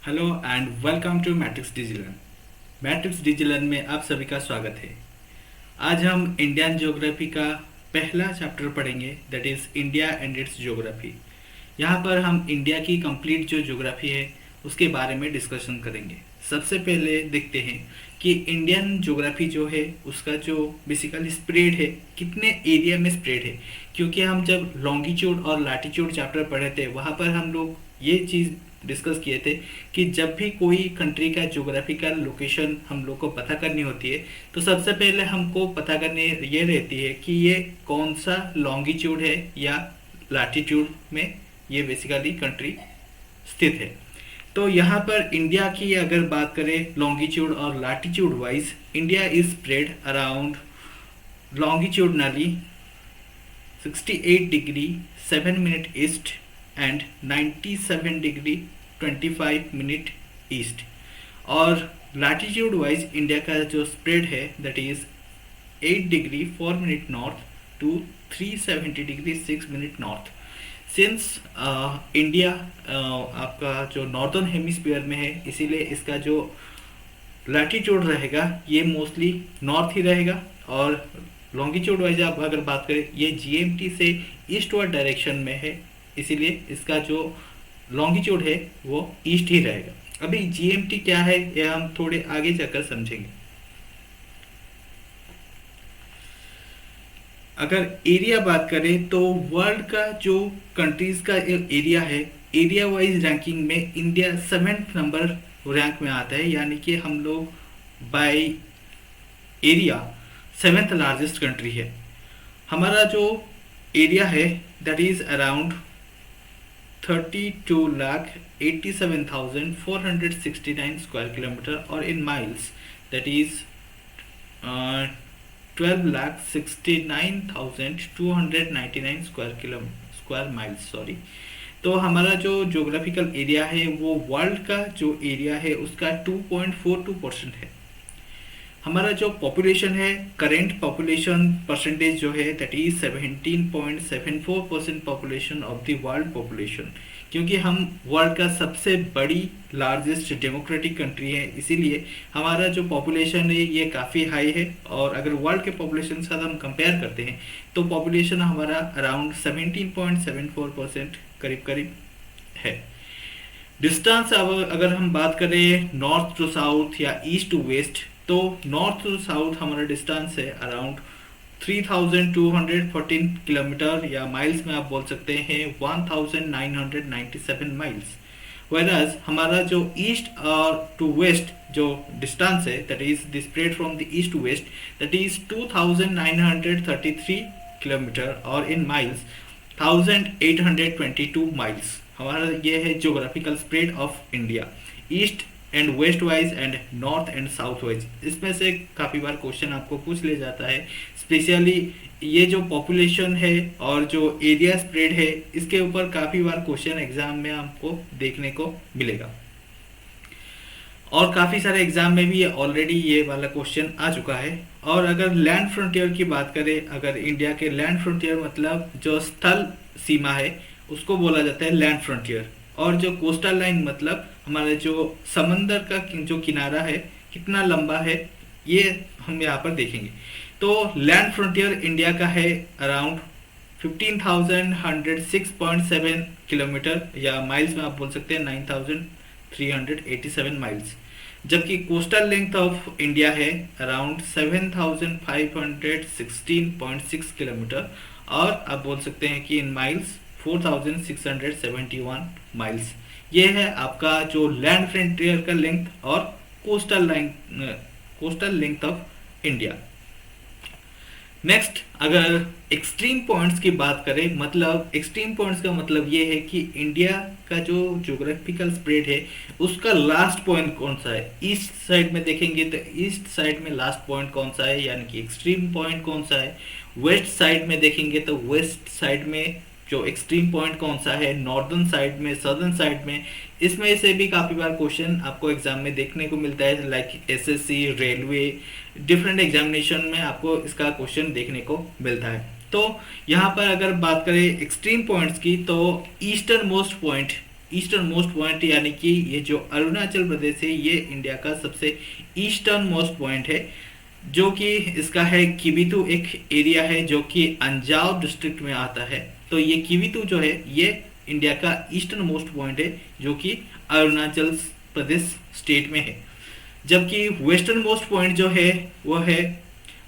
Hello and welcome to Matrix Digilearn. Matrix Digilearn में आप सभी का स्वागत है। आज हम इंडियन ज्योग्राफी का पहला चैप्टर पढ़ेंगे, that is India and it's geography. यहाँ पर हम इंडिया की कंप्लीट जो ज्योग्राफी है उसके बारे में डिस्कशन करेंगे। सबसे पहले देखते हैं कि इंडियन ज्योग्राफी जो है उसका जो बेसिकली स्प्रेड है, कितने एरिया में स्प्रेड है। क्योंकि हम जब लॉन्गिट्यूड और लैटिट्यूड चैप्टर पढ़े थे वहाँ पर हम लोग ये चीज़ डिस्कस किए थे कि जब भी कोई कंट्री का ज्योग्राफिकल लोकेशन हम लोग को पता करनी होती है तो सबसे पहले हमको पता करनी ये रहती है कि ये कौन सा लॉन्गिट्यूड है या लैटिट्यूड में ये बेसिकली कंट्री स्थित है। तो यहाँ पर इंडिया की अगर बात करें लॉन्गिट्यूड और latitude wise, India is spread around longitudinally 68 degree 7 minute east and 97 degree 25 minute east. और लैटिट्यूड वाइज इंडिया का जो स्प्रेड है that is 8 degree 4 minute north to 370 degree 6 minute north. Since India आपका जो नॉर्दर्न हेमिस्फीयर में है, इसीलिए इसका जो लैटिट्यूड रहेगा ये मोस्टली नॉर्थ ही रहेगा। और लॉन्गिट्यूड वाइज आप अगर बात करें ये जीएमटी से ईस्टवर्ड डायरेक्शन में है, इसीलिए इसका जो लॉन्गिट्यूड है वो ईस्ट ही रहेगा। अभी जीएमटी क्या है यह हम थोड़े आगे जाकर समझेंगे। अगर एरिया बात करें तो वर्ल्ड का जो कंट्रीज का एरिया है, एरिया वाइज रैंकिंग में इंडिया 7th नंबर रैंक में आता है, यानी कि हम लोग by area 7th largest country है। हमारा जो एरिया है that is around 32,87,469 square kilometre और in miles that is 12,69,299 square miles sorry. तो हमारा जो ज्योग्राफिकल एरिया है वो वर्ल्ड का जो एरिया है उसका 2.42% है। हमारा जो पॉपुलेशन है, करेंट पॉपुलेशन परसेंटेज जो है that is 17.74% population of the world population. क्योंकि हम वर्ल्ड का सबसे बड़ी लार्जेस्ट डेमोक्रेटिक कंट्री है, इसीलिए हमारा जो पॉपुलेशन है ये काफ़ी हाई है। और अगर वर्ल्ड के पॉपुलेशन के साथ हम कंपेयर करते हैं तो पॉपुलेशन हमारा अराउंड 17.74% करीब करीब है। डिस्टेंस अगर हम बात करें नॉर्थ टू साउथ या ईस्ट टू वेस्ट, तो नॉर्थ टू साउथ हमारा डिस्टेंस है अराउंड 3,214 किलोमीटर या माइल्स में आप बोल सकते हैं 1,997 माइल्स। वेराज हमारा जो ईस्ट और टू वेस्ट जो डिस्टेंस है that is the spread from the east to west that is 2,933 kilometre और इन माइल्स 1,822 माइल्स। हमारा ये है geographical spread of India, east and west wise and north and south wise. इसमें से काफ़ी बार question आपको पूछ ले जाता है, स्पेशली ये जो पॉपुलेशन है और जो एरिया स्प्रेड है इसके ऊपर काफ़ी बार क्वेश्चन एग्जाम में आपको देखने को मिलेगा। और काफ़ी सारे एग्जाम में भी ऑलरेडी ये वाला क्वेश्चन आ चुका है। और अगर लैंड फ्रंटियर की बात करें, अगर इंडिया के लैंड फ्रंटियर मतलब जो स्थल सीमा है उसको बोला जाता है लैंड फ्रंटियर। और जो कोस्टल लाइन मतलब हमारे जो समंदर का जो किनारा है कितना लंबा है ये हम यहाँ पर देखेंगे। तो लैंड फ्रंटियर इंडिया का है अराउंड 15,106.7 किलोमीटर या माइल्स में आप बोल सकते हैं 9,387 माइल्स। जबकि कोस्टल लेंथ ऑफ इंडिया है अराउंड 7,516.6 किलोमीटर और आप बोल सकते हैं कि इन माइल्स 4,671 माइल्स। ये है आपका जो लैंड फ्रंटियर का लेंथ और coastal length of India. Next अगर एक्सट्रीम पॉइंट्स की बात करें, मतलब एक्सट्रीम पॉइंट्स का मतलब ये है कि इंडिया का जो ज्योग्राफिकल स्प्रेड है उसका लास्ट पॉइंट कौन सा है। ईस्ट साइड में देखेंगे तो ईस्ट साइड में लास्ट पॉइंट कौन सा है, यानी कि एक्सट्रीम पॉइंट कौन सा है। वेस्ट साइड में देखेंगे तो वेस्ट साइड में जो एक्सट्रीम पॉइंट कौन सा है, नॉर्दर्न साइड में, सदर्न साइड में। इसमें से भी काफ़ी बार क्वेश्चन आपको एग्जाम में देखने को मिलता है, like SSC, railway, different examination में आपको इसका क्वेश्चन देखने को मिलता है। तो यहाँ पर अगर बात करें एक्सट्रीम पॉइंट्स की तो eastern most point eastern most point, यानी कि ये जो अरुणाचल प्रदेश है ये इंडिया का सबसे ईस्टर्न मोस्ट पॉइंट है, जो कि इसका है किबिथु, एक एरिया है जो कि अंजाव डिस्ट्रिक्ट में आता है। तो ये किबिथु जो है ये इंडिया का ईस्टर्न मोस्ट पॉइंट है जो कि अरुणाचल प्रदेश स्टेट में है। जबकि वेस्टर्न मोस्ट पॉइंट जो है वो है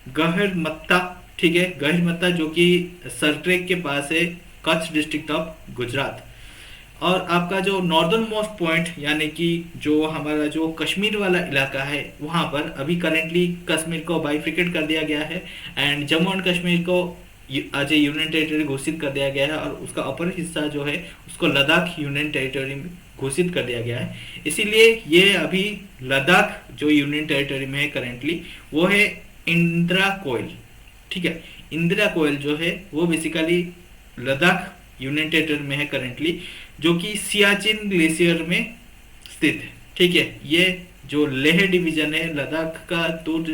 गहरमत्ता, ठीक है, गहरमत्ता जो कि सरट्रेक के पास है, कच्छ डिस्ट्रिक्ट ऑफ गुजरात। और आपका जो नॉर्दर्न मोस्ट पॉइंट यानी कि जो हमारा जो कश्मीर वाला इलाका है वहाँ पर अभी करेंटली कश्मीर को बाइफिकेट कर दिया गया है एंड जम्मू एंड कश्मीर को आज यूनियन टेरिटरी घोषित कर दिया गया है, और उसका अपर हिस्सा जो है उसको लद्दाख यूनियन टेरिटरी में घोषित कर दिया गया है। इसीलिए ये अभी लद्दाख जो यूनियन टेरिटरी में है करेंटली वो है इंदिरा कोयल, ठीक है। इंदिरा कोयल जो है वो बेसिकली लद्दाख यूनियन टेरिटरी में है करेंटली, जो कि सियाचिन ग्लेशियर में स्थित है, ठीक है। ये जो लेह डिवीजन है लद्दाख का, तो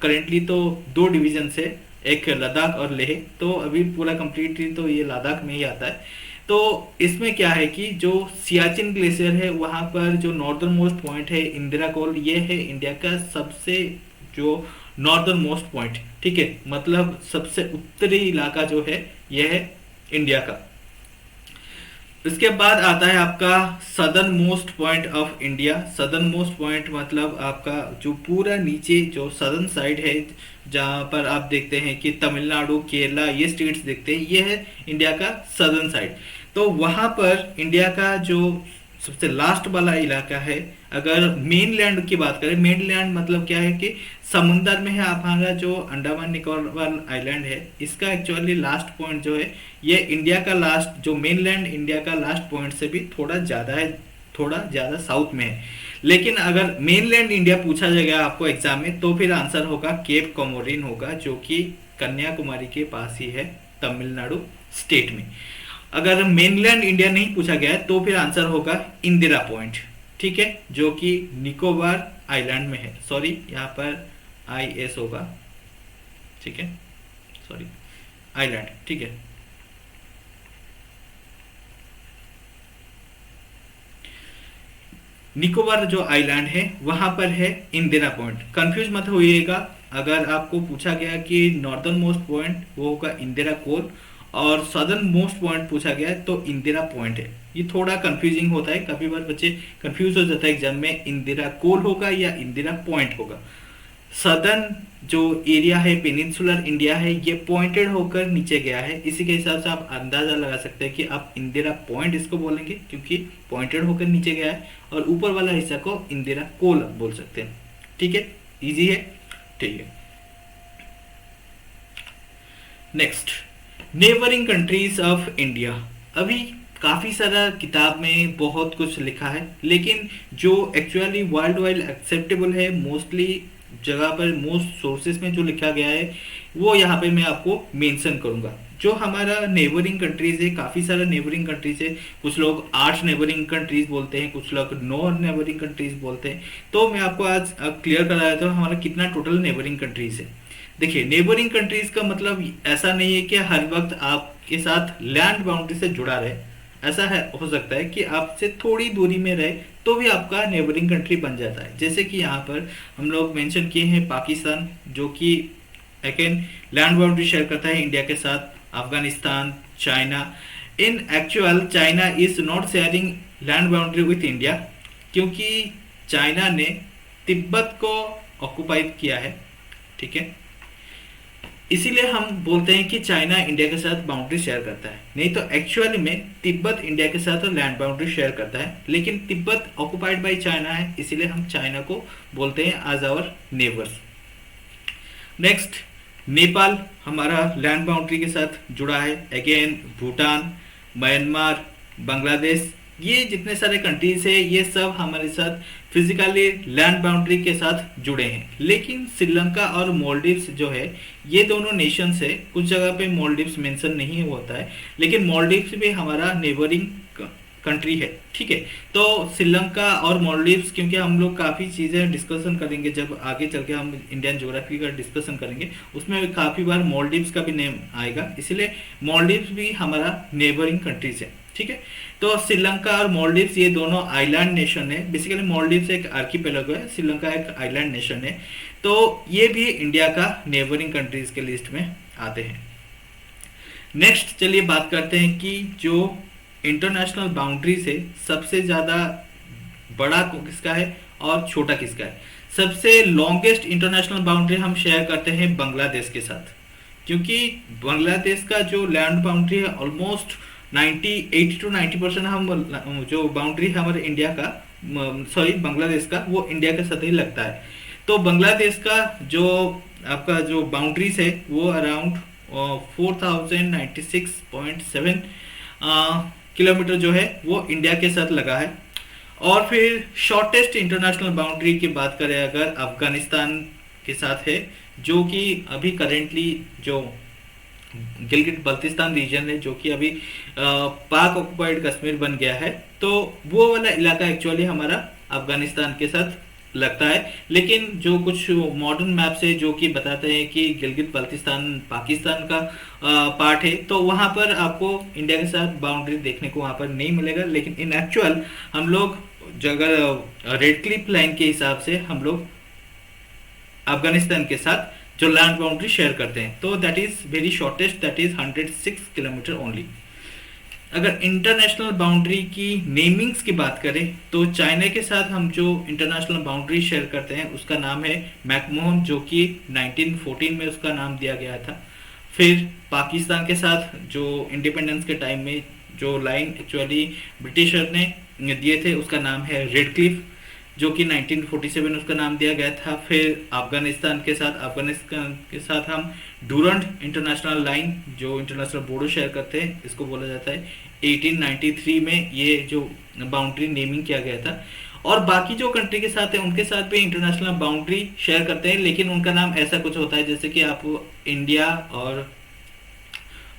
करेंटली तो दो डिवीजन है, एक लद्दाख और लेह, तो अभी पूरा कंप्लीटली तो ये लद्दाख में ही आता है। तो इसमें क्या है कि जो सियाचिन ग्लेशियर है वहाँ पर जो नॉर्दर्न मोस्ट पॉइंट है इंदिरा कोल, ये है इंडिया का सबसे जो नॉर्दर्न मोस्ट पॉइंट, ठीक है, मतलब सबसे उत्तरी इलाका जो है यह है इंडिया का। इसके बाद आता है आपका southern most point of India. Southern most point मतलब आपका जो पूरा नीचे जो सदर्न साइड है, जहाँ पर आप देखते हैं कि तमिलनाडु, केरला ये स्टेट्स देखते हैं, ये है इंडिया का सदर्न साइड। तो वहाँ पर इंडिया का जो सबसे लास्ट वाला इलाका है, अगर मेन लैंड की बात करें, मेन लैंड मतलब क्या है कि समुंदर में है हमारा जो अंडमान निकोबार आइलैंड है, इसका एक्चुअली लास्ट पॉइंट जो है ये इंडिया का लास्ट जो मेन लैंड इंडिया का लास्ट पॉइंट से भी थोड़ा ज़्यादा है, थोड़ा ज़्यादा साउथ में है। लेकिन अगर मेन लैंड इंडिया पूछा जाएगा आपको एग्जाम में तो फिर आंसर होगा केप कोमोरिन होगा, जो कि कन्याकुमारी के पास ही है तमिलनाडु स्टेट में। अगर मेनलैंड इंडिया नहीं पूछा गया है तो फिर आंसर होगा इंदिरा पॉइंट, ठीक है, जो कि निकोबार आइलैंड में है। सॉरी यहाँ पर IS होगा, ठीक है, सॉरी आइलैंड, ठीक है। निकोबार जो आइलैंड है वहां पर है इंदिरा पॉइंट। कंफ्यूज मत होइएगा, अगर आपको पूछा गया कि नॉर्दर्न मोस्ट पॉइंट वो होगा इंदिरा कोल और सदर्न मोस्ट पॉइंट पूछा गया है तो इंदिरा पॉइंट है। ये थोड़ा कंफ्यूजिंग होता है, काफी बार बच्चे कंफ्यूज हो जाता है एग्जाम में, इंदिरा कोल होगा या इंदिरा पॉइंट होगा। सदर्न जो एरिया है पेनिनसुलर इंडिया है ये पॉइंटेड होकर नीचे गया है, इसी के हिसाब से आप अंदाजा लगा सकते हैं कि आप इंदिरा पॉइंट इसको बोलेंगे क्योंकि पॉइंटेड होकर नीचे गया है, और ऊपर वाला हिस्सा को इंदिरा कोल बोल सकते हैं, ठीक है, इजी है, ठीक है। Next, neighbouring countries of India. अभी काफ़ी सारा किताब में बहुत कुछ लिखा है, लेकिन जो एक्चुअली वर्ल्ड वाइड एक्सेप्टेबल है मोस्टली जगह पर मोस्ट सोर्सेज में जो लिखा गया है वो यहाँ पे मैं आपको मेंशन करूँगा। जो हमारा नेबरिंग कंट्रीज है, काफ़ी सारा नेबरिंग कंट्रीज है, कुछ लोग 8 नेबरिंग कंट्रीज बोलते हैं, कुछ लोग 9 नेबरिंग कंट्रीज बोलते हैं। तो मैं आपको आज क्लियर करा देता हूँ हमारा कितना टोटल नेबरिंग कंट्रीज है। देखिए, नेबरिंग कंट्रीज का मतलब ऐसा नहीं है कि हर वक्त आपके साथ लैंड बाउंड्री से जुड़ा रहे, ऐसा है हो सकता है कि आपसे थोड़ी दूरी में रहे तो भी आपका नेबरिंग कंट्री बन जाता है। जैसे कि यहाँ पर हम लोग मेंशन किए हैं पाकिस्तान, जो कि अगेन लैंड बाउंड्री शेयर करता है इंडिया के साथ, Afghanistan, China. In actual China is not sharing land boundary with India, क्योंकि चाइना ने तिब्बत को ऑक्युपाई किया है, ठीक है, इसीलिए हम बोलते हैं कि चाइना इंडिया के साथ बाउंड्री शेयर करता है। नहीं तो एक्चुअली में तिब्बत इंडिया के साथ लैंड बाउंड्री शेयर करता है, लेकिन तिब्बत ऑक्युपाइड बाय चाइना है, इसीलिए हम चाइना को बोलते हैं as our neighbours. Next, Nepal हमारा लैंड बाउंड्री के साथ जुड़ा है। अगेन भूटान, म्यांमार, बांग्लादेश, ये जितने सारे कंट्रीज है ये सब हमारे साथ फिजिकली लैंड बाउंड्री के साथ जुड़े हैं। लेकिन श्रीलंका और मालदीव्स जो है ये दोनों नेशंस है, कुछ जगह पे मालदीव्स मेंशन नहीं होता है, लेकिन मालदीव्स भी हमारा नेबरिंग कंट्री है, ठीक है। तो श्रीलंका और मालदीव्स, क्योंकि हम लोग काफ़ी चीज़ें डिस्कशन करेंगे जब आगे चल के हम इंडियन ज्योग्राफी का डिस्कशन करेंगे, उसमें काफ़ी बार मालदीव्स का भी नेम आएगा, इसलिए मालदीव्स भी हमारा नेबरिंग कंट्रीज है, ठीक है। तो श्रीलंका और मालदीव्स ये दोनों आइलैंड नेशन है। बेसिकली मालदीव्स एक आर्कीपेलागो है, श्रीलंका एक आइलैंड नेशन है। तो ये भी इंडिया का नेबरिंग कंट्रीज के लिस्ट में आते हैं। नेक्स्ट चलिए बात करते हैं कि जो इंटरनेशनल बाउंड्री से सबसे ज़्यादा बड़ा किसका है और छोटा किसका है। सबसे लॉन्गेस्ट इंटरनेशनल बाउंड्री हम शेयर करते हैं बांग्लादेश के साथ, क्योंकि बांग्लादेश का जो लैंड बाउंड्री है ऑलमोस्ट 80 to 90% हम जो बाउंड्री है हमारे इंडिया का, सॉरी बांग्लादेश का, वो इंडिया के साथ ही लगता है। तो बांग्लादेश का जो आपका जो बाउंड्रीज है वो अराउंड 4096.7 किलोमीटर जो है वो इंडिया के साथ लगा है। और फिर शॉर्टेस्ट इंटरनेशनल बाउंड्री की बात करें अगर अफगानिस्तान के साथ है, जो कि अभी करेंटली जो गिलगिट बल्तिस्तान रीजन है, जो कि अभी पाक ऑक्युपाइड कश्मीर बन गया है, तो वो वाला इलाका एक्चुअली हमारा अफगानिस्तान के साथ लगता है। लेकिन जो कुछ मॉडर्न मैप्स है जो कि बताते हैं कि गिलगित बल्तिस्तान पाकिस्तान का पार्ट है, तो वहाँ पर आपको इंडिया के साथ बाउंड्री देखने को वहाँ पर नहीं मिलेगा। लेकिन इन एक्चुअल हम लोग अगर रेड क्लिफ लाइन के हिसाब से हम लोग अफगानिस्तान के साथ जो लैंड बाउंड्री शेयर करते हैं, तो that is very shortest, that is 106 kilometre only. अगर इंटरनेशनल बाउंड्री की नेमिंग्स की बात करें तो चाइना के साथ हम जो इंटरनेशनल बाउंड्री शेयर करते हैं उसका नाम है मैकमोहन, जो कि 1914 में उसका नाम दिया गया था। फिर पाकिस्तान के साथ जो इंडिपेंडेंस के टाइम में जो लाइन एक्चुअली ब्रिटिशर ने दिए थे उसका नाम है रेड क्लिफ, जो कि 1947 उसका नाम दिया गया था। फिर अफगानिस्तान के साथ हम डूरंड इंटरनेशनल लाइन जो इंटरनेशनल बॉर्डर शेयर करते हैं इसको बोला जाता है। 1893 में ये जो बाउंड्री नेमिंग किया गया था। और बाकी जो कंट्री के साथ है उनके साथ भी इंटरनेशनल बाउंड्री शेयर करते हैं, लेकिन उनका नाम ऐसा कुछ होता है जैसे कि आप इंडिया और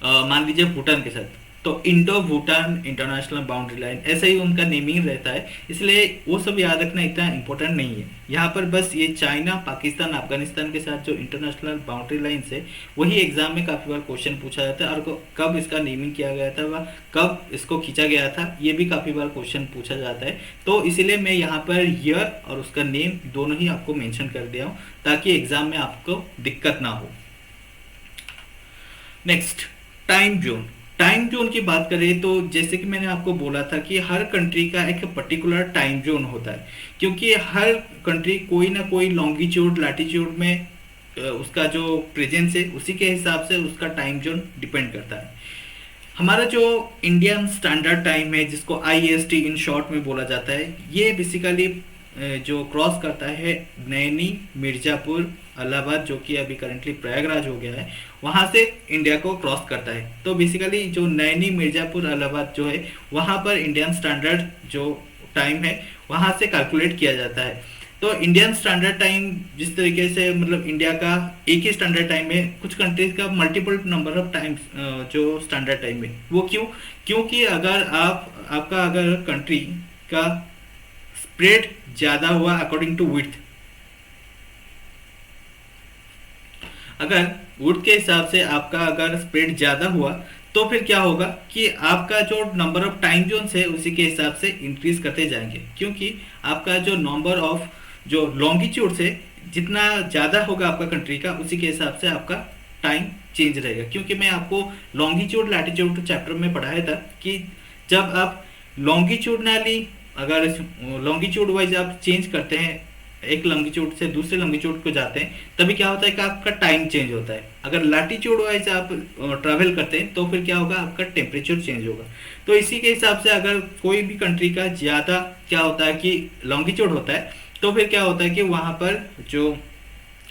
मान लीजिए भूटान के साथ, तो Indo Bhutan international boundary line, ऐसा ही उनका नेमिंग रहता है। इसलिए वो सब याद रखना इतना इंपॉर्टेंट नहीं है। यहाँ पर बस ये चाइना, पाकिस्तान, अफगानिस्तान के साथ जो इंटरनेशनल बाउंड्री लाइन्स है वही एग्जाम में काफ़ी बार क्वेश्चन पूछा जाता है, और कब इसका नेमिंग किया गया था व कब इसको खींचा गया था ये भी काफ़ी बार क्वेश्चन पूछा जाता है। तो इसीलिए मैं यहाँ पर ईयर और उसका नेम दोनों ही आपको मैंशन कर दिया हूँ ताकि एग्जाम में आपको दिक्कत ना हो। Next, time zone. Time zone की बात करें तो जैसे कि मैंने आपको बोला था कि हर कंट्री का एक पर्टिकुलर टाइम जोन होता है, क्योंकि हर कंट्री कोई ना कोई लॉन्गिट्यूड लैटिट्यूड में उसका जो प्रेजेंस है उसी के हिसाब से उसका टाइम जोन डिपेंड करता है। हमारा जो इंडियन स्टैंडर्ड टाइम है जिसको IST इन शॉर्ट में बोला जाता है, ये बेसिकली जो क्रॉस करता है नैनी, मिर्ज़ापुर, इलाहाबाद, जो कि अभी करंटली प्रयागराज हो गया है, वहाँ से इंडिया को क्रॉस करता है। तो बेसिकली जो नैनी, मिर्ज़ापुर, इलाहाबाद जो है वहाँ पर इंडियन स्टैंडर्ड जो टाइम है वहाँ से कैलकुलेट किया जाता है। तो इंडियन स्टैंडर्ड टाइम जिस तरीके से मतलब इंडिया का एक ही स्टैंडर्ड टाइम है, कुछ कंट्रीज का मल्टीपल नंबर ऑफ टाइम्स जो स्टैंडर्ड टाइम है, वो क्योंकि अगर आपका अगर कंट्री का स्प्रेड ज़्यादा हुआ अकॉर्डिंग टू विड्थ, अगर वुड के हिसाब से आपका अगर स्प्रेड ज़्यादा हुआ तो फिर क्या होगा कि आपका जो नंबर ऑफ टाइम जोन्स है उसी के हिसाब से इंक्रीज करते जाएंगे, क्योंकि आपका जो नंबर ऑफ जो लॉन्गिट्यूड है जितना ज़्यादा होगा आपका कंट्री का उसी के हिसाब से आपका टाइम चेंज रहेगा। क्योंकि मैं आपको लॉन्गिट्यूड लैटिट्यूड चैप्टर में पढ़ाया था कि जब आप लॉन्गिट्यूडनली अगर लॉन्गिट्यूड वाइज आप चेंज करते हैं, एक लॉन्गिट्यूड से दूसरे लॉन्गिट्यूड को जाते हैं, तभी क्या होता है कि आपका टाइम चेंज होता है। अगर लैटिट्यूड वाइज आप ट्रैवल करते हैं तो फिर क्या होगा, आपका टेम्परेचर चेंज होगा। तो इसी के हिसाब से अगर कोई भी कंट्री का ज़्यादा क्या होता है कि लॉन्गिट्यूड होता है, तो फिर क्या होता है कि वहाँ पर जो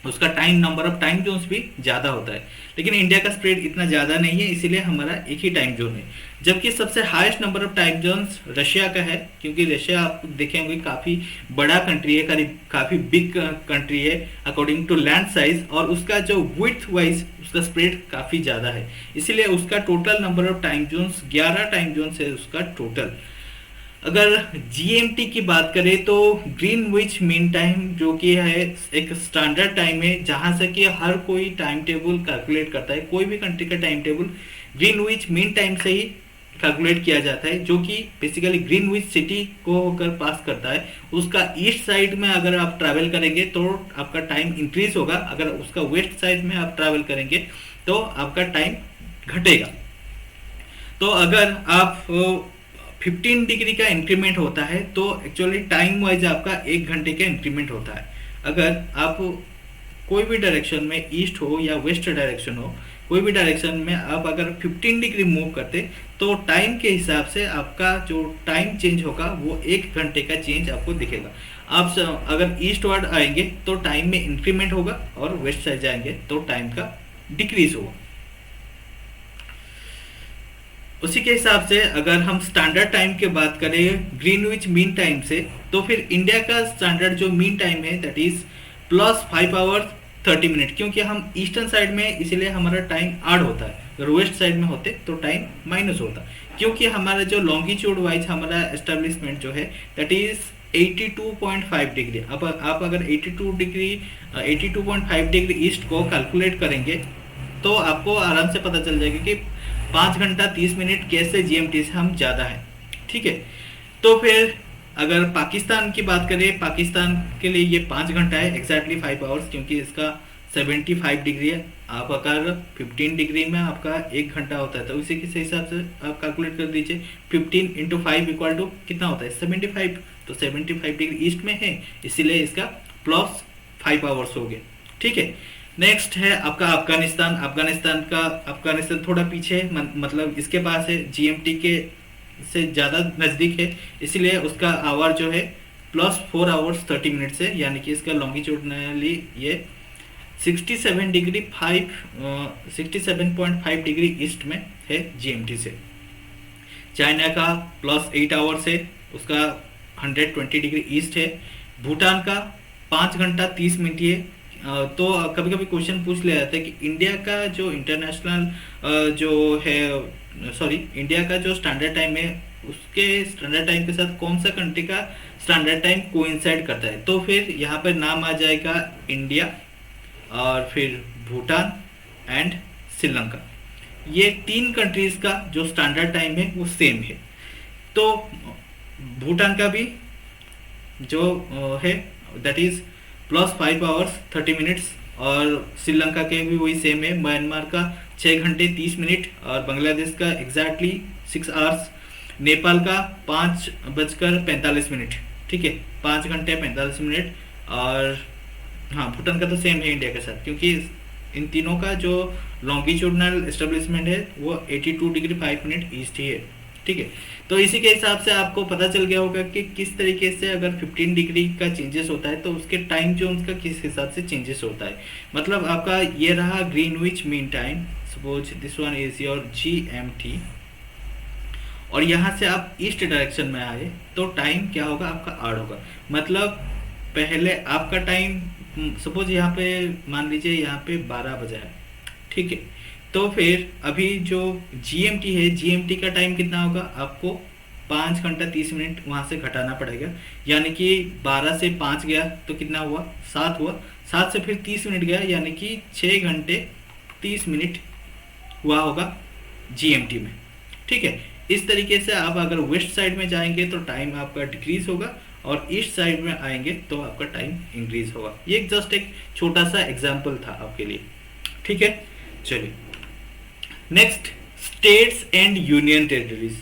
उसका time number of time zones भी ज़्यादा होता है। लेकिन इंडिया का स्प्रेड इतना ज़्यादा नहीं है, इसीलिए हमारा एक ही टाइम जोन है। जबकि सबसे highest number of time zones Russia का है, क्योंकि रशिया आप देखे होंगे काफ़ी बड़ा कंट्री है, काफ़ी बिग कंट्री है अकॉर्डिंग टू लैंड साइज, और उसका जो विड्थ वाइज उसका स्प्रेड काफ़ी ज़्यादा है, इसीलिए उसका total number of time zones 11 time zones है उसका टोटल। अगर GMT की बात करें तो ग्रीनविच मीन टाइम जो कि है एक स्टैंडर्ड टाइम है जहां से कि हर कोई टाइम टेबल कैलकुलेट करता है। कोई भी कंट्री का time table Greenwich mean time से ही कैलकुलेट किया जाता है, जो कि बेसिकली ग्रीनविच सिटी को होकर पास करता है। उसका ईस्ट साइड में अगर आप ट्रैवल करेंगे तो आपका टाइम इंक्रीज होगा, अगर उसका वेस्ट साइड में आप ट्रैवल करेंगे तो आपका टाइम घटेगा। तो अगर आप 15 डिग्री का इंक्रीमेंट होता है तो एक्चुअली टाइम वाइज आपका 1 घंटे का इंक्रीमेंट होता है। अगर आप कोई भी डायरेक्शन में, ईस्ट हो या वेस्ट डायरेक्शन हो, कोई भी डायरेक्शन में आप अगर 15 डिग्री मूव करते तो टाइम के हिसाब से आपका जो टाइम चेंज होगा वो 1 घंटे का चेंज आपको दिखेगा। आप अगर ईस्ट वर्ड आएंगे तो टाइम में इंक्रीमेंट होगा और वेस्ट साइड जाएंगे तो टाइम का डिक्रीज होगा। उसी के हिसाब से अगर हम स्टैंडर्ड टाइम की बात करें ग्रीनविच मीन टाइम से, तो फिर इंडिया का स्टैंडर्ड जो मीन टाइम है दैट इज +5 आवर 30 मिनट, क्योंकि हम ईस्टर्न साइड में इसलिए हमारा टाइम ऐड होता है, अगर वेस्ट साइड में होते तो टाइम माइनस होता, क्योंकि हमारा जो लॉन्गिट्यूड वाइज हमारा एस्टेब्लिशमेंट जो है दैट इज 82.5 डिग्री। अब आप अगर 82.5 डिग्री ईस्ट को कैलकुलेट करेंगे तो आपको आराम से पता चल जाएगा कि 5 घंटा 30 मिनट कैसे जीएमटी से हम ज़्यादा हैं। ठीक है, तो फिर अगर पाकिस्तान की बात करें, पाकिस्तान के लिए ये 5 घंटा है, एग्जैक्टली 5 आवर्स, क्योंकि इसका 75 डिग्री है। आप अगर 15 डिग्री में आपका 1 घंटा होता है तो उसी के हिसाब से आप कैलकुलेट कर दीजिए। 15 × 5 इक्वल टू कितना होता है 75, तो 75 डिग्री ईस्ट में है, इसीलिए इसका +5 आवर्स हो गए। ठीक है, नेक्स्ट है आपका अफगानिस्तान। अफगानिस्तान थोड़ा पीछे है, मतलब इसके पास है, जीएमटी के से ज़्यादा नज़दीक है, इसलिए उसका आवर जो है +4 आवर्स 30 मिनट से, यानी कि इसका लॉन्गिट्यूडनली ये 67.5 डिग्री ईस्ट में है जीएमटी से। चाइना का +8 आवर्स है, उसका 120 डिग्री ईस्ट है। भूटान का 5 घंटा 30 मिनट है। तो कभी कभी क्वेश्चन पूछ लिया जाता है कि इंडिया का जो इंटरनेशनल जो है, सॉरी, इंडिया का जो स्टैंडर्ड टाइम है उसके स्टैंडर्ड टाइम के साथ कौन सा कंट्री का स्टैंडर्ड टाइम कोइंसाइड करता है, तो फिर यहाँ पर नाम आ जाएगा इंडिया और फिर भूटान एंड श्रीलंका। ये 3 कंट्रीज का जो स्टैंडर्ड टाइम है वो सेम है। तो भूटान का भी जो है दैट इज +5 आवर्स 30 मिनट्स, और श्रीलंका के भी वही सेम है। म्यांमार का 6 घंटे 30 मिनट और बांग्लादेश का एग्जैक्टली 6 आवर्स। नेपाल का 5:45। ठीक है, 5 घंटे 45 मिनट। और हाँ, भूटान का तो सेम है इंडिया के साथ, क्योंकि इन तीनों का जो लॉन्गिट्यूडनल एस्टेब्लिशमेंट है वो 82 डिग्री 5 मिनट ईस्ट ही है। ठीक है, तो इसी के हिसाब से आपको पता चल गया होगा कि किस तरीके से अगर 15 डिग्री का चेंजेस होता है तो उसके टाइम जोन्स का किस हिसाब से चेंजेस होता है। मतलब आपका ये रहा Greenwich mean time, suppose this one is your GMT, और यहाँ से आप ईस्ट डायरेक्शन में आए तो टाइम क्या होगा आपका ऐड होगा। मतलब पहले आपका टाइम सपोज यहाँ पे मान लीजिए यहाँ पे 12 बजा है। ठीक है, तो फिर अभी जो जीएमटी है, जीएमटी का टाइम कितना होगा, आपको 5 घंटा 30 मिनट वहाँ से घटाना पड़ेगा, यानी कि 12 से 5 गया तो कितना हुआ 7 हुआ, 7 से फिर 30 मिनट गया, यानी कि 6 घंटे 30 मिनट हुआ होगा जीएमटी में। ठीक है, इस तरीके से आप अगर वेस्ट साइड में जाएंगे तो टाइम आपका डिक्रीज होगा और ईस्ट साइड में आएंगे तो आपका टाइम इंक्रीज होगा। ये जस्ट एक छोटा सा एग्जाम्पल था आपके लिए। ठीक है, चलिए next, states and union territories.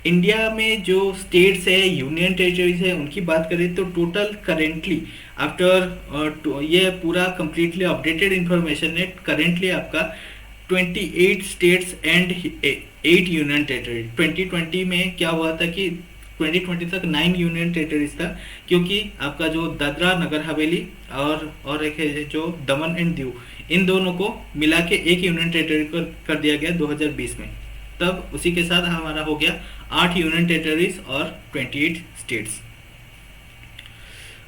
India में जो स्टेट्स है, यूनियन टेरिटरीज है, उनकी बात करें तो टोटल करेंटली आफ्टर ये पूरा कंप्लीटली अपडेटेड इंफॉर्मेशन है, करेंटली आपका 28 स्टेट्स एंड 8 यूनियन टेरिटरी। 2020 में क्या हुआ था कि 2020 तक 9 यूनियन टेरिटरीज था, क्योंकि आपका जो दादरा नगर हवेली और एक है जो दमन एंड दीव, इन दोनों को मिला के एक यूनियन टेरिटरी कर दिया गया 2020 में। तब उसी के साथ हमारा हो गया 8 यूनियन टेरिटरीज और 28 स्टेट्स।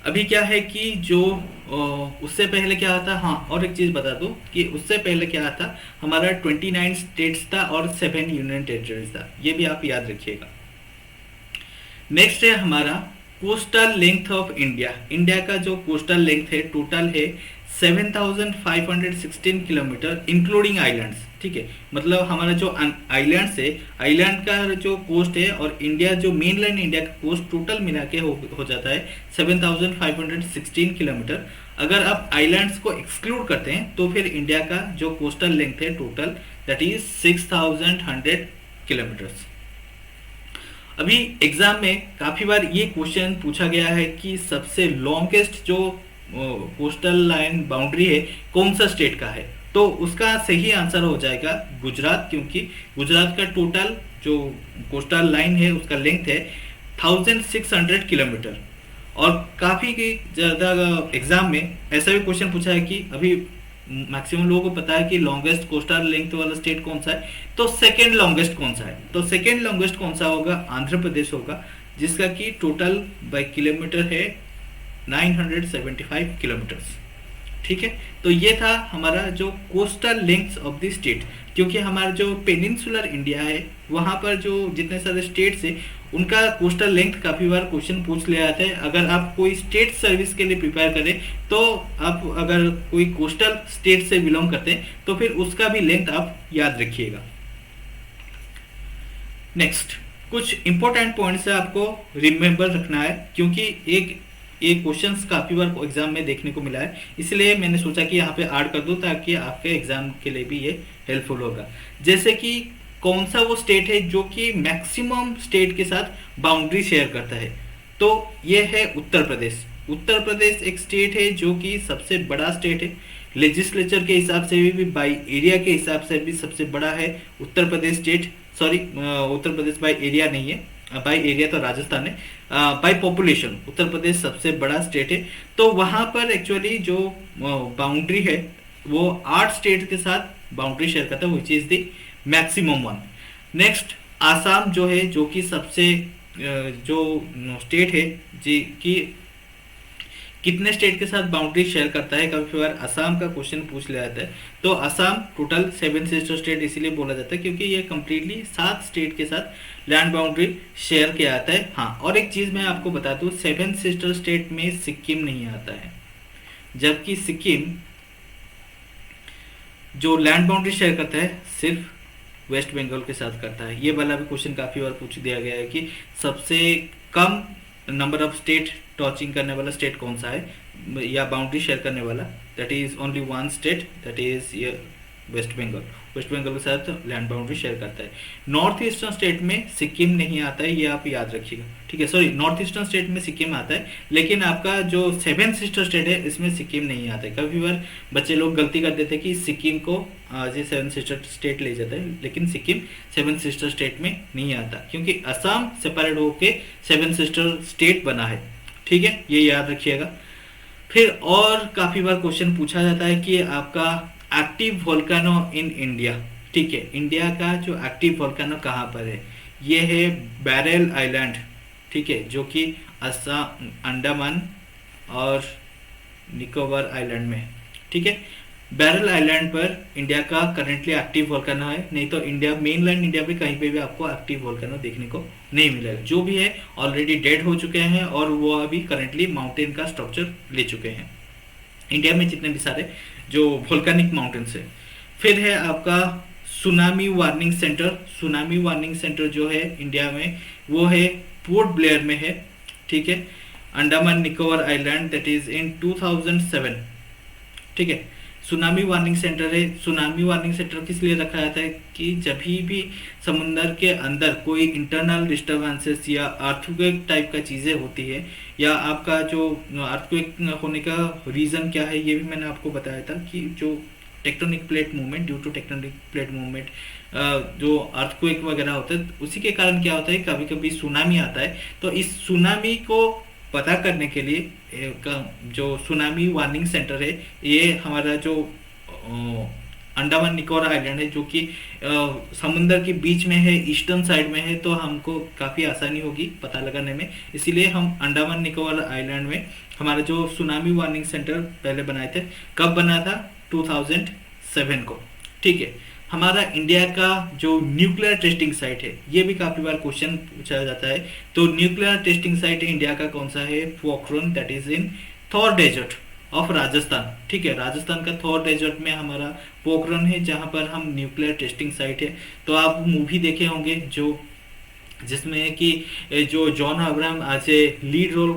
अभी क्या है कि जो उससे पहले क्या था, हाँ और एक चीज़ बता दूं कि उससे पहले क्या था, हमारा 29 स्टेट्स था और 7 यूनियन टेरिटरीज था, ये भी आप याद रखिएगा। नेक्स्ट है हमारा coastal length of India. India का जो कोस्टल लेंथ है टोटल है 7,516 किलोमीटर इंक्लूडिंग आइलैंड्स। ठीक है, मतलब हमारा जो आइलैंड्स है, आइलैंड का जो कोस्ट है और इंडिया जो मेनलैंड इंडिया का कोस्ट टोटल मिला के हो जाता है 7,516 किलोमीटर। अगर आप आइलैंड्स को एक्सक्लूड करते हैं तो फिर इंडिया का जो कोस्टल लेंथ है टोटल दैट इज 6,100 किलोमीटर्स। अभी एग्जाम में काफी बार ये क्वेश्चन पूछा गया है कि सबसे लॉन्गेस्ट जो कोस्टल लाइन बाउंड्री है कौन सा स्टेट का है, तो उसका सही आंसर हो जाएगा गुजरात, क्योंकि गुजरात का टोटल जो कोस्टल लाइन है उसका लेंथ है 1600 किलोमीटर। और काफी ज्यादा एग्जाम में ऐसा भी क्वेश्चन पूछा है कि अभी मैक्सिमम लोगों को पता है कि लॉन्गेस्ट कोस्टल लेंथ वाला स्टेट कौन सा है, तो सेकेंड लॉन्गेस्ट कौन सा है, तो सेकेंड लॉन्गेस्ट कौन सा होगा, आंध्र प्रदेश होगा, जिसका कि टोटल बाय किलोमीटर है 975 किलोमीटर्स। ठीक है, तो ये था हमारा जो coastal lengths of the state. क्योंकि हमारा जो पेनिनसुलर इंडिया है वहां पर जो जितने सारे स्टेट्स है उनका कोस्टल लेंथ काफी बार क्वेश्चन पूछ लिया जाता है। अगर आप कोई स्टेट सर्विस के लिए प्रिपेयर करें तो आप अगर कोई कोस्टल स्टेट से बिलोंग करते हैं तो फिर उसका भी लेंथ आप याद रखिएगा। नेक्स्ट, कुछ इंपॉर्टेंट पॉइंट्स है आपको रिमेंबर रखना है, क्योंकि ये क्वेश्चंस काफी बार एग्जाम में देखने को मिला है, इसलिए मैंने सोचा कि यहाँ पे ऐड कर दूं ताकि आपके एग्जाम के लिए भी ये हेल्पफुल होगा। जैसे कि कौन सा वो स्टेट है जो कि मैक्सिमम स्टेट के साथ बाउंड्री शेयर करता है, तो ये है उत्तर प्रदेश। उत्तर प्रदेश एक स्टेट है जो कि सबसे बड़ा स्टेट है, लेजिस्लेचर के हिसाब से भी बाई एरिया के हिसाब से भी सबसे बड़ा है Uttar Pradesh state. Sorry, Uttar Pradesh by area नहीं है, बाई एरिया तो राजस्थान है, बाई पॉपुलेशन उत्तर प्रदेश सबसे बड़ा स्टेट है। तो वहां पर एक्चुअली जो बाउंड्री है वो 8 स्टेट के साथ बाउंड्री शेयर करता है, which is the maximum one. Next, Assam जो है जो कि सबसे जो स्टेट है जी कि कितने स्टेट के साथ बाउंड्री शेयर करता है, कभी बार आसाम का क्वेश्चन पूछ लिया जाता है। तो आसाम टोटल 7 सिस्टर स्टेट इसीलिए बोला जाता है क्योंकि ये कंप्लीटली 7 स्टेट के साथ लैंड बाउंड्री शेयर किया जाता है। हाँ, और एक चीज मैं आपको बता दूं, 7 सिस्टर स्टेट में सिक्किम नहीं आता है, जबकि सिक्किम जो लैंड बाउंड्री शेयर करता है सिर्फ वेस्ट बंगाल के साथ करता है। ये वाला भी क्वेश्चन काफी बार पूछ दिया गया है कि सबसे कम नंबर ऑफ स्टेट टचिंग करने वाला स्टेट कौन सा है या बाउंड्री शेयर करने वाला, that is only one state, that is West Bengal. West Bengal के साथ लैंड बाउंड्री शेयर करता है। नॉर्थ ईस्टर्न स्टेट में सिक्किम नहीं आता है, ये आप याद रखिएगा। ठीक है, सॉरी, नॉर्थ ईस्टर्न स्टेट में सिक्किम आता है, लेकिन आपका जो 7 सिस्टर स्टेट है इसमें सिक्किम नहीं आता है। कभी बार बच्चे लोग गलती कर देते हैं कि सिक्किम को ये 7 सिस्टर स्टेट ले जाता है, लेकिन सिक्किम 7 सिस्टर स्टेट में नहीं आता क्योंकि असम सेपरेट होके 7 सिस्टर स्टेट बना है। ठीक है, ये याद रखिएगा। फिर और काफी बार क्वेश्चन पूछा जाता है कि आपका एक्टिव वोल्केनो इन इंडिया। ठीक है, इंडिया का जो एक्टिव वोल्केनो कहाँ पर है, ये है बैरल आइलैंड। ठीक है, जो कि असम, अंडमान और निकोबार आइलैंड में। ठीक है, बैरल आइलैंड पर इंडिया का करंटली एक्टिव वोल्केनो है, नहीं तो इंडिया मेनलैंड इंडिया पे कहीं पे भी आपको एक्टिव वोल्केनो देखने को नहीं मिलेगा। जो भी है ऑलरेडी डेड हो चुके हैं और वो अभी करंटली माउंटेन का स्ट्रक्चर ले चुके हैं, इंडिया में जितने भी सारे जो वोल्केनिक माउंटेन्स है। फिर है आपका tsunami warning centre. Tsunami warning centre जो है इंडिया में वो है पोर्ट ब्लेयर में है। ठीक है, Andaman Nicobar island, that is इन 2007। ठीक है, सुनामी वार्निंग सेंटर है। सुनामी वार्निंग सेंटर किस लिए रखा जाता है कि जब भी समुद्र के अंदर कोई इंटरनल डिस्टर्बेंसेस या अर्थक्वेक टाइप का चीज़ें होती है, या आपका जो अर्थक्वेक होने का रीज़न क्या है ये भी मैंने आपको बताया था कि जो tectonic plate movement, due to tectonic plate movement जो अर्थक्वेक वगैरह होता है, उसी के कारण क्या होता है कभी कभी सुनामी आता है। तो इस सुनामी को पता करने के लिए जो सुनामी वार्निंग सेंटर है, ये हमारा जो अंडमान निकोबार आइलैंड है जो कि समुद्र के बीच में है, ईस्टर्न साइड में है, तो हमको काफ़ी आसानी होगी पता लगाने में। इसीलिए हम अंडमान निकोबार आइलैंड में हमारा जो सुनामी वार्निंग सेंटर पहले बनाए थे। कब बना था? 2007 को। ठीक है, हमारा इंडिया का जो न्यूक्लियर टेस्टिंग साइट है, ये भी काफी बार क्वेश्चन पूछा जाता है। तो न्यूक्लियर टेस्टिंग साइट इंडिया का कौन सा है? Pokhran, that is in Thar desert. Of Rajasthan. ठीक है, राजस्थान का थॉर डेजर्ट में हमारा पोखरण है, जहाँ पर हम न्यूक्लियर टेस्टिंग साइट है। तो आप मूवी देखे होंगे जो जिसमें है कि जो जॉन अब्राहम आज लीड रोल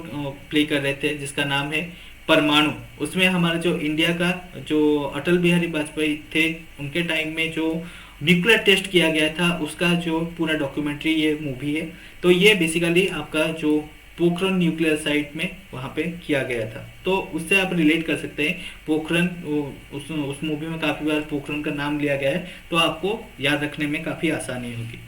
प्ले कर रहे थे, जिसका नाम है परमाणु। उसमें हमारा जो इंडिया का जो अटल बिहारी वाजपेयी थे, उनके टाइम में जो न्यूक्लियर टेस्ट किया गया था, उसका जो पूरा डॉक्यूमेंट्री ये मूवी है। तो ये बेसिकली आपका जो पोखरण न्यूक्लियर साइट में वहाँ पे किया गया था, तो उससे आप रिलेट कर सकते हैं। पोखरण उस मूवी में काफ़ी बार पोखरण का नाम लिया गया है, तो आपको याद रखने में काफ़ी आसानी होगी।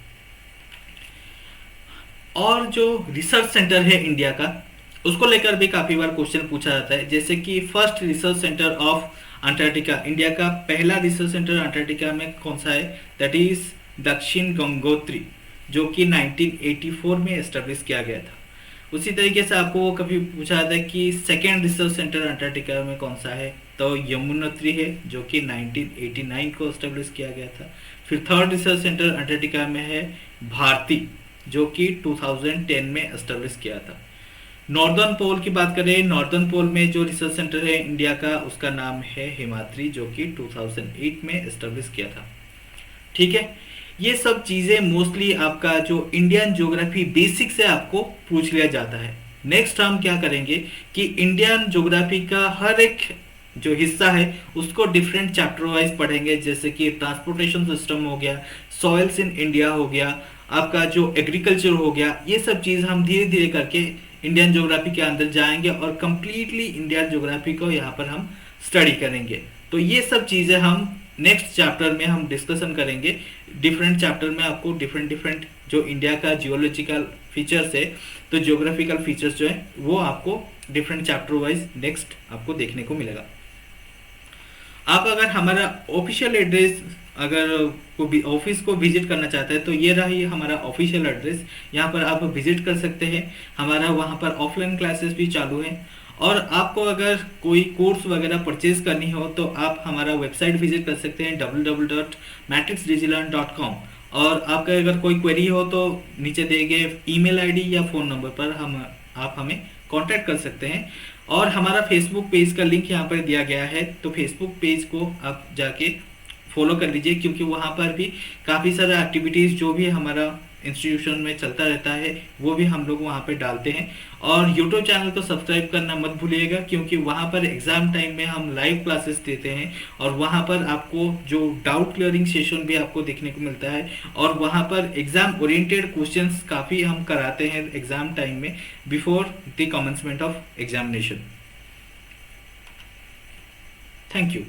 और जो रिसर्च सेंटर है इंडिया का, उसको लेकर भी काफी बार क्वेश्चन पूछा जाता है, जैसे कि first research centre of Antarctica, India का पहला रिसर्च सेंटर अंटार्कटिका में कौन सा है, दैट इज दक्षिण गंगोत्री, जो कि 1984 में एस्टेब्लिश किया गया था। उसी तरीके से आपको कभी पूछा जाता है कि सेकेंड रिसर्च सेंटर अंटार्कटिका में कौन सा है, तो यमुनोत्री है, जो कि 1989 को एस्टेब्लिश किया गया था। फिर थर्ड रिसर्च सेंटर अंटार्कटिका में है भारती, जो कि 2010 में एस्टेब्लिश किया था। नॉर्दर्न पोल की बात करें, नॉर्दर्न पोल में जो रिसर्च सेंटर है इंडिया का, उसका नाम है हिमाद्री, जो कि 2008 में एस्टेब्लिश किया था। ठीक है, ये सब चीजें मोस्टली आपका जो इंडियन ज्योग्राफी बेसिक से आपको पूछ लिया जाता है। नेक्स्ट हम क्या करेंगे कि इंडियन ज्योग्राफी का हर एक जो हिस्सा है उसको डिफरेंट चैप्टर वाइज पढ़ेंगे, जैसे कि ट्रांसपोर्टेशन सिस्टम हो गया, सॉइल्स इन इंडिया हो गया, आपका जो एग्रीकल्चर हो गया। ये सब चीज़ हम धीरे धीरे करके इंडियन ज्योग्राफी के अंदर जाएंगे और कंप्लीटली इंडियन ज्योग्राफी को यहाँ पर हम स्टडी करेंगे। तो ये सब चीज़ें हम नेक्स्ट चैप्टर में हम डिस्कशन करेंगे। डिफरेंट चैप्टर में आपको डिफरेंट डिफरेंट जो इंडिया का जियोलॉजिकल फीचर्स है, तो जियोग्राफिकल फीचर्स जो है वो आपको डिफरेंट चैप्टर वाइज नेक्स्ट आपको देखने को मिलेगा। आप अगर हमारा ऑफिशियल एड्रेस अगर ऑफिस को विजिट करना चाहते हैं, तो ये रहा ये हमारा ऑफिशियल एड्रेस, यहाँ पर आप विजिट कर सकते हैं। हमारा वहाँ पर ऑफलाइन क्लासेस भी चालू हैं, और आपको अगर कोई कोर्स वगैरह परचेज करनी हो तो आप हमारा वेबसाइट विजिट कर सकते हैं www.matrixdigilearn.com। और आपका अगर कोई क्वेरी हो तो नीचे दिए गए ईमेल आईडी या फ़ोन नंबर पर आप हमें कांटेक्ट कर सकते हैं। और हमारा फेसबुक पेज का लिंक यहाँ पर दिया गया है, तो फेसबुक पेज को आप जाके फॉलो कर लीजिए, क्योंकि वहाँ पर भी काफ़ी सारा एक्टिविटीज़ जो भी हमारा इंस्टीट्यूशन में चलता रहता है वो भी हम लोग वहाँ पे डालते हैं। और यूट्यूब चैनल को सब्सक्राइब करना मत भूलिएगा, क्योंकि वहाँ पर एग्ज़ाम टाइम में हम लाइव क्लासेस देते हैं, और वहाँ पर आपको जो डाउट क्लियरिंग सेशन भी आपको देखने को मिलता है, और वहाँ पर एग्ज़ाम ओरिएंटेड क्वेश्चंस काफ़ी हम कराते हैं एग्ज़ाम टाइम में before the commencement of examination. Thank you.